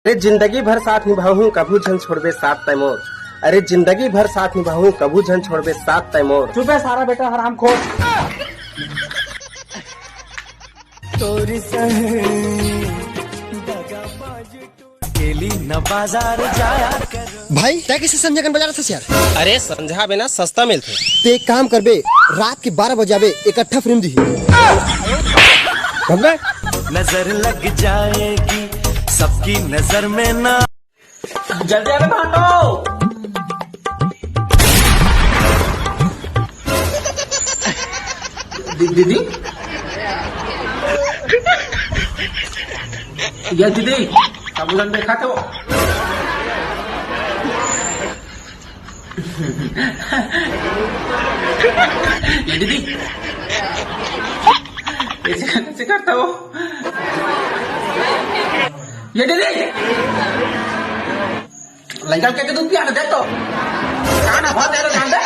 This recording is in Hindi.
अरे जिंदगी भर साथ निभाऊं कभू झन छोड़बे साथ तैमोर। अरे जिंदगी भर साथ निभाऊं कभू झन छोड़बे साथ तैमोर। चुप है सारा बेटा हराम खोर। न बाजार जाया भाई तय कैसे संजय बाजार था यार। अरे समझा बिना सस्ता मिलते। ते एक काम करबे रात के 12 बजे आवे इकट्ठा फिल्म दी। नजर लग जाएगी सबकी नजर में ना। जल्दी आवे भाटो। दीदी या दीदी साबुदान देखा तो ये दीदी ऐसे करता हो। ये दीदी लड़का क्या दूध पिया दे तो खाना बहुत है ध्यान दे।